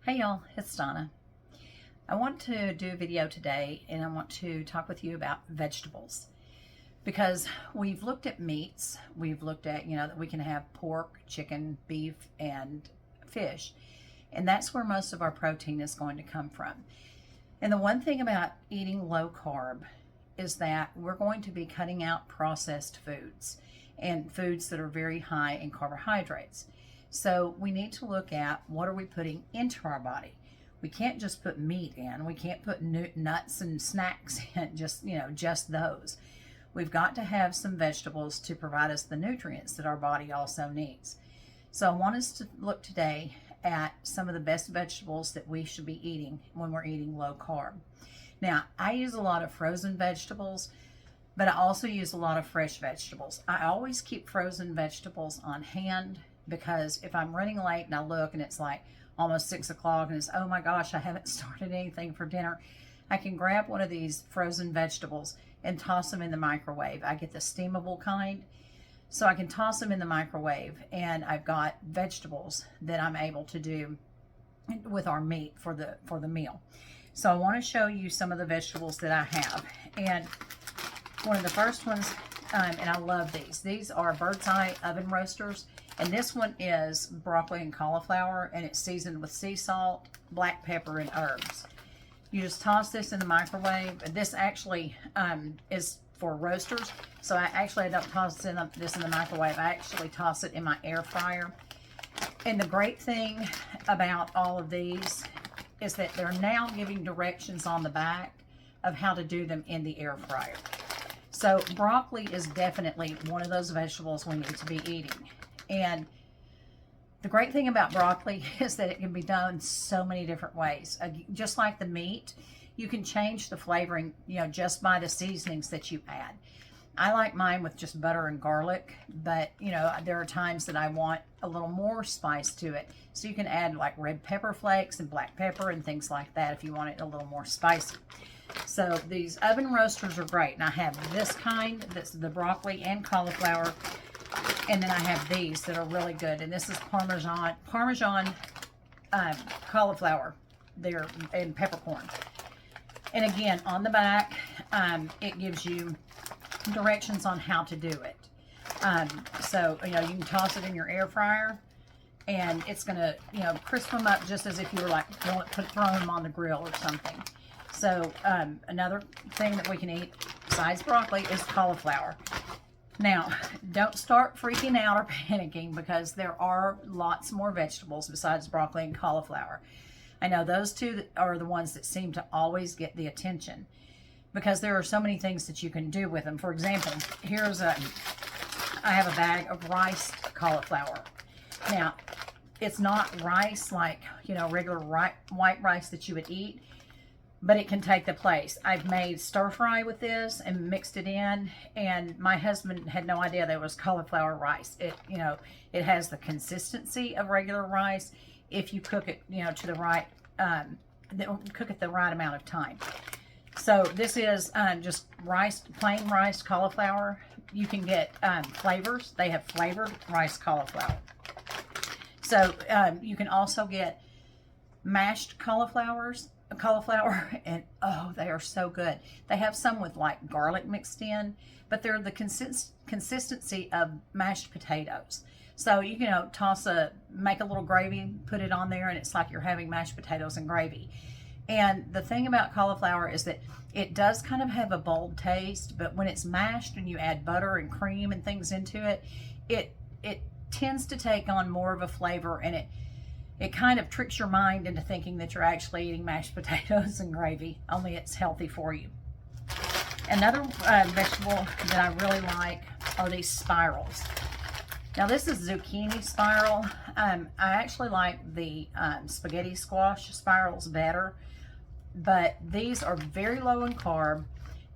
Hey y'all, it's Donna. I want to do a video today and I want to talk with you about vegetables because we've looked at meats. We've looked at, that we can have pork, chicken, beef, and fish. And that's where most of our protein is going to come from. And the one thing about eating low carb is that we're going to be cutting out processed foods and foods that are very high in carbohydrates. So we need to look at what are we putting into our body. We can't just put meat in. We can't put nuts and snacks in, just those. We've got to have some vegetables to provide us the nutrients that our body also needs. So I want us to look today at some of the best vegetables that we should be eating when we're eating low carb. Now, I use a lot of frozen vegetables, but I also use a lot of fresh vegetables. I always keep frozen vegetables on hand because if I'm running late and I look and it's like almost 6 o'clock and it's, oh my gosh, I haven't started anything for dinner, I can grab one of these frozen vegetables and toss them in the microwave. I get the steamable kind, so I can toss them in the microwave, and I've got vegetables that I'm able to do with our meat for the meal. So I want to show you some of the vegetables that I have, and one of the first ones, and I love these. These are bird's eye oven roasters. And this one is broccoli and cauliflower, and it's seasoned with sea salt, black pepper, and herbs. You just toss this in the microwave. This actually is for roasters, so I don't toss this in the microwave. I actually toss it in my air fryer. And the great thing about all of these is that they're now giving directions on the back of how to do them in the air fryer. So broccoli is definitely one of those vegetables we need to be eating. And the great thing about broccoli is that it can be done so many different ways. Just like the meat, you can change the flavoring, just by the seasonings that you add. I like mine with just butter and garlic, but, there are times that I want a little more spice to it. So you can add like red pepper flakes and black pepper and things like that if you want it a little more spicy. So these oven roasters are great. And I have this kind, that's the broccoli and cauliflower. And then I have these that are really good. And this is Parmesan cauliflower. They're in peppercorn. And again, on the back, it gives you directions on how to do it. So, you can toss it in your air fryer, and it's going to, crisp them up just as if you were like throwing them on the grill or something. So, another thing that we can eat besides broccoli is cauliflower. Now, don't start freaking out or panicking because there are lots more vegetables besides broccoli and cauliflower. I know those two are the ones that seem to always get the attention because there are so many things that you can do with them. For example, I have a bag of riced cauliflower. Now, it's not rice like, regular white rice that you would eat, but it can take the place. I've made stir fry with this and mixed it in, and my husband had no idea there was cauliflower rice. It has the consistency of regular rice if you cook it, to the right, cook it the right amount of time. So this is just plain rice cauliflower. You can get flavors. They have flavored rice cauliflower. So you can also get mashed cauliflower, and they are so good. They have some with like garlic mixed in, but they're the consistency of mashed potatoes. So you can make a little gravy, put it on there, and it's like you're having mashed potatoes and gravy. And the thing about cauliflower is that it does kind of have a bold taste, but when it's mashed and you add butter and cream and things into it, it tends to take on more of a flavor, and it kind of tricks your mind into thinking that you're actually eating mashed potatoes and gravy, only it's healthy for you. Another vegetable that I really like are these spirals. Now this is zucchini spiral. I actually like the spaghetti squash spirals better, but these are very low in carb,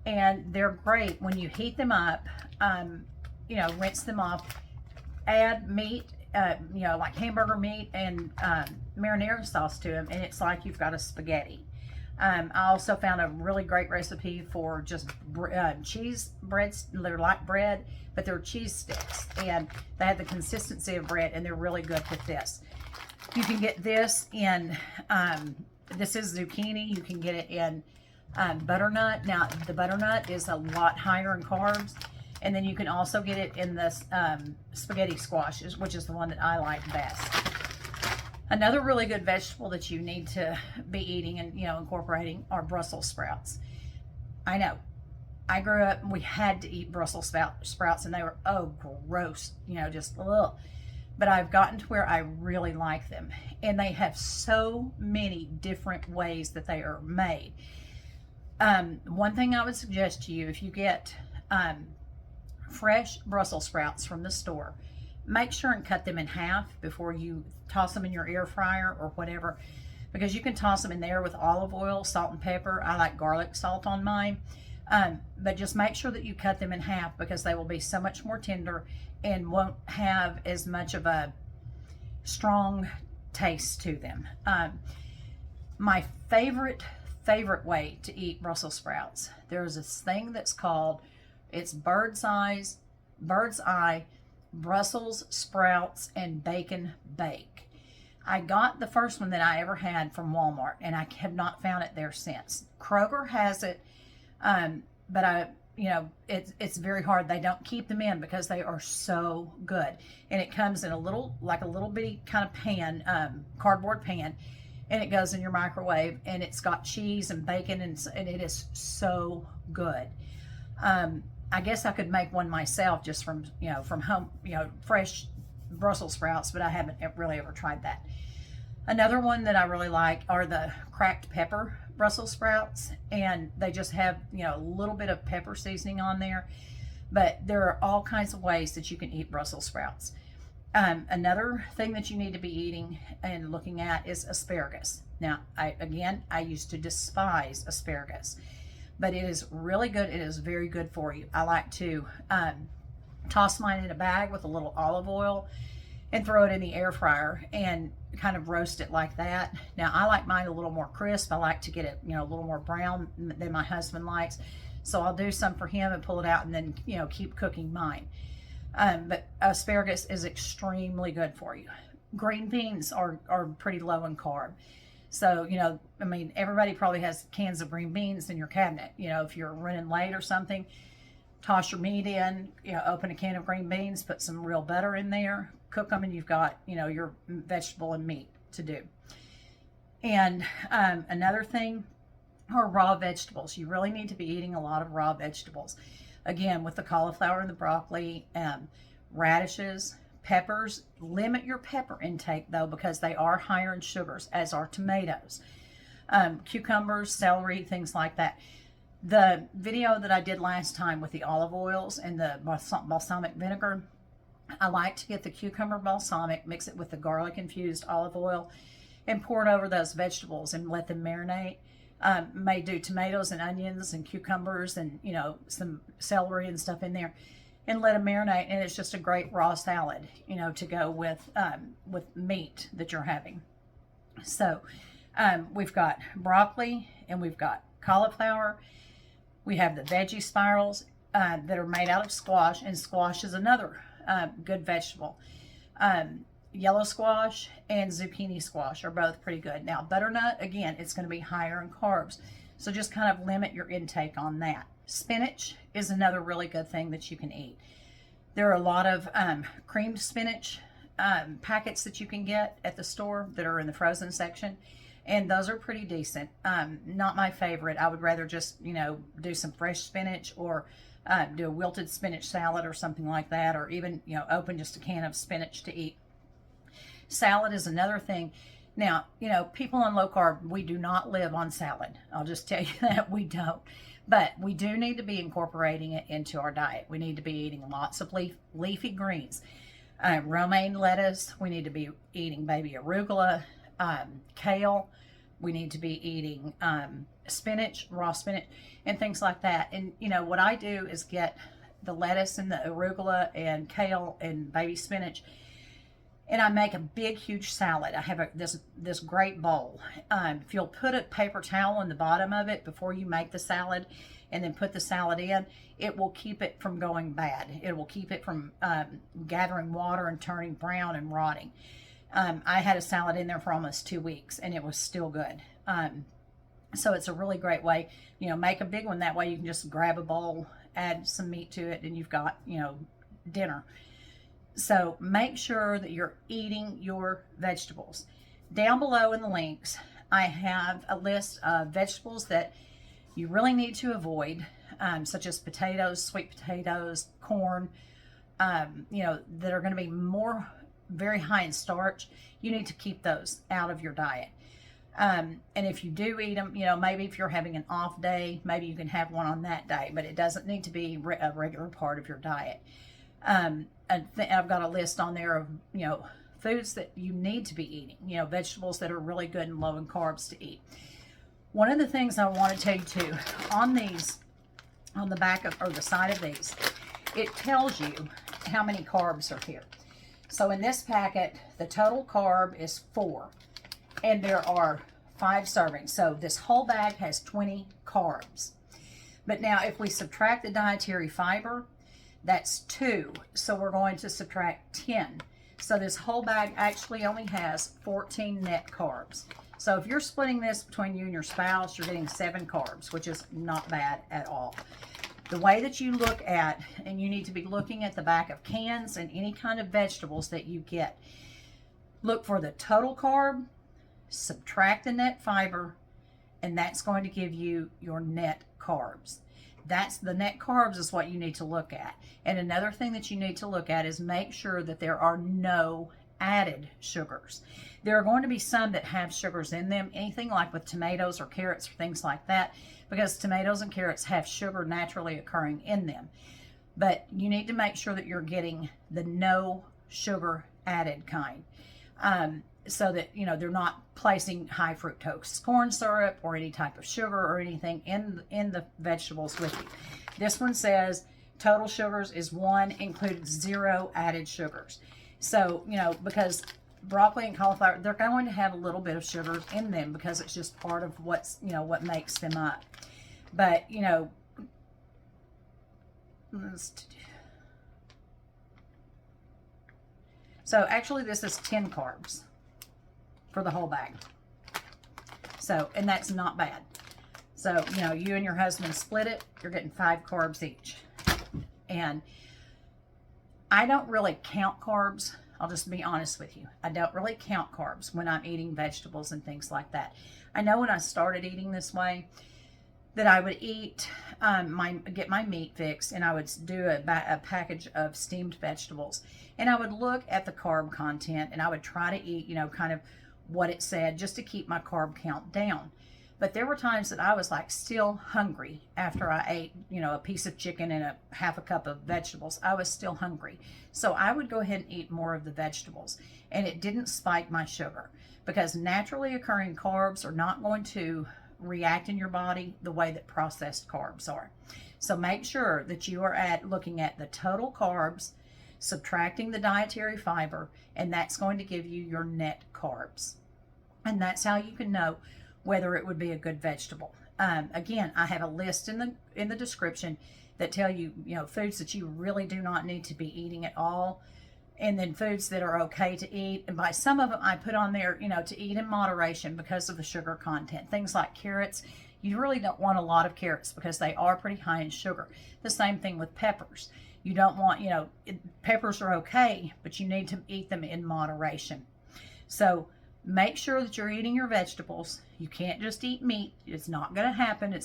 and they're great when you heat them up, rinse them off, add meat, like hamburger meat and marinara sauce to them, and it's like you've got a spaghetti. I also found a really great recipe for just cheese breads. They're like bread, but they're cheese sticks, and they have the consistency of bread, and they're really good with this. You can get this in This is zucchini. You can get it in butternut. Now, the butternut is a lot higher in carbs. And then you can also get it in this spaghetti squash, which is the one that I like best. Another really good vegetable that you need to be eating and, incorporating are Brussels sprouts. I know. I grew up and we had to eat Brussels sprouts, and they were, oh, gross, just ugh. But I've gotten to where I really like them. And they have so many different ways that they are made. One thing I would suggest to you, if you get fresh Brussels sprouts from the store, make sure and cut them in half before you toss them in your air fryer or whatever, because you can toss them in there with olive oil, salt and pepper. I like garlic salt on mine. But just make sure that you cut them in half, because they will be so much more tender and won't have as much of a strong taste to them. My favorite way to eat Brussels sprouts, there's this thing that's called, it's bird's eye Brussels sprouts and bacon bake. I got the first one that I ever had from Walmart, and I have not found it there since. Kroger has it, but it's very hard. They don't keep them in because they are so good. And it comes in a little bitty kind of pan, cardboard pan, and it goes in your microwave, and it's got cheese and bacon, and it is so good. I guess I could make one myself just from home, fresh Brussels sprouts, but I haven't really ever tried that. Another one that I really like are the cracked pepper Brussels sprouts, and they just have, a little bit of pepper seasoning on there, but there are all kinds of ways that you can eat Brussels sprouts. Another thing that you need to be eating and looking at is asparagus. Now, I used to despise asparagus, but it is really good. It is very good for you. I like to toss mine in a bag with a little olive oil and throw it in the air fryer and kind of roast it like that. Now, I like mine a little more crisp. I like to get it, a little more brown than my husband likes. So I'll do some for him and pull it out, and then, keep cooking mine. But asparagus is extremely good for you. Green beans are pretty low in carb. So, everybody probably has cans of green beans in your cabinet. If you're running late or something, toss your meat in, open a can of green beans, put some real butter in there, cook them, and you've got, your vegetable and meat to do. And another thing are raw vegetables. You really need to be eating a lot of raw vegetables. Again, with the cauliflower and the broccoli, radishes, peppers. Limit your pepper intake, though, because they are higher in sugars, as are tomatoes. Cucumbers, celery, things like that. The video that I did last time with the olive oils and the balsamic vinegar, I like to get the cucumber balsamic, mix it with the garlic infused olive oil, and pour it over those vegetables and let them marinate. May do tomatoes and onions and cucumbers and, some celery and stuff in there, and let them marinate. And it's just a great raw salad, to go with meat that you're having. So we've got broccoli and we've got cauliflower. We have the Veggie Spirals that are made out of squash, and squash is another good vegetable. Yellow squash and zucchini squash are both pretty good. Now, butternut, again, it's going to be higher in carbs, so just kind of limit your intake on that. Spinach is another really good thing that you can eat. There are a lot of creamed spinach packets that you can get at the store that are in the frozen section, and those are pretty decent. Not my favorite. I would rather just, do some fresh spinach, or do a wilted spinach salad or something like that, or even, open just a can of spinach to eat. Salad is another thing. Now, people on low carb, we do not live on salad. I'll just tell you that we don't. But we do need to be incorporating it into our diet. We need to be eating lots of leafy greens. Romaine lettuce. We need to be eating baby arugula, kale. We need to be eating spinach, raw spinach, and things like that. And, what I do is get the lettuce and the arugula and kale and baby spinach, and I make a big, huge salad. I have this great bowl. If you'll put a paper towel in the bottom of it before you make the salad, and then put the salad in, it will keep it from going bad. It will keep it from gathering water and turning brown and rotting. I had a salad in there for almost 2 weeks and it was still good. So it's a really great way, make a big one. That way you can just grab a bowl, add some meat to it, and you've got, dinner. So make sure that you're eating your vegetables. Down below in the links, I have a list of vegetables that you really need to avoid, such as potatoes, sweet potatoes, corn, that are going to be very high in starch. You need to keep those out of your diet. And if you do eat them, maybe if you're having an off day, maybe you can have one on that day, but it doesn't need to be a regular part of your diet. I've got a list on there of, foods that you need to be eating, vegetables that are really good and low in carbs to eat. One of the things I want to tell you too, on the back of, or the side of these, it tells you how many carbs are here. So in this packet, the total carb is 4, and there are 5 servings. So this whole bag has 20 carbs. But now if we subtract the dietary fiber, that's 2. So we're going to subtract 10. So this whole bag actually only has 14 net carbs. So if you're splitting this between you and your spouse, you're getting 7 carbs, which is not bad at all. The way that you look at, and you need to be looking at the back of cans and any kind of vegetables that you get, look for the total carb, subtract the net fiber, and that's going to give you your net carbs. That's the net carbs is what you need to look at. And another thing that you need to look at is make sure that there are no added sugars. There are going to be some that have sugars in them, anything like with tomatoes or carrots or things like that, because tomatoes and carrots have sugar naturally occurring in them. But you need to make sure that you're getting the no sugar added kind. So that, they're not placing high fructose corn syrup or any type of sugar or anything in the vegetables with you. This one says total sugars is 1, included 0 added sugars. So, because broccoli and cauliflower, they're going to have a little bit of sugar in them because it's just part of what makes them up. But, so actually this is 10 carbs for the whole bag. So, and that's not bad. So, you and your husband split it, you're getting 5 carbs each. And I don't really count carbs. I'll just be honest with you. I don't really count carbs when I'm eating vegetables and things like that. I know when I started eating this way that I would eat, get my meat fix, and I would do a package of steamed vegetables. And I would look at the carb content, and I would try to eat, kind of what it said, just to keep my carb count down. But there were times that I was like still hungry after I ate, a piece of chicken and half a cup of vegetables. I was still hungry. So I would go ahead and eat more of the vegetables, and it didn't spike my sugar, because naturally occurring carbs are not going to react in your body the way that processed carbs are. So make sure that you are looking at the total carbs, subtracting the dietary fiber, and that's going to give you your net carbs. And that's how you can know whether it would be a good vegetable. Again, I have a list in the description that tell you, foods that you really do not need to be eating at all, and then foods that are okay to eat. And by some of them, I put on there, to eat in moderation because of the sugar content. Things like carrots, you really don't want a lot of carrots because they are pretty high in sugar. The same thing with peppers. You don't want, peppers are okay, but you need to eat them in moderation. So make sure that you're eating your vegetables. You can't just eat meat. It's not going to happen.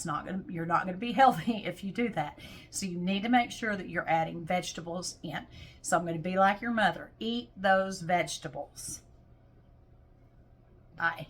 You're not going to be healthy if you do that. So you need to make sure that you're adding vegetables in. So I'm going to be like your mother. Eat those vegetables. Bye.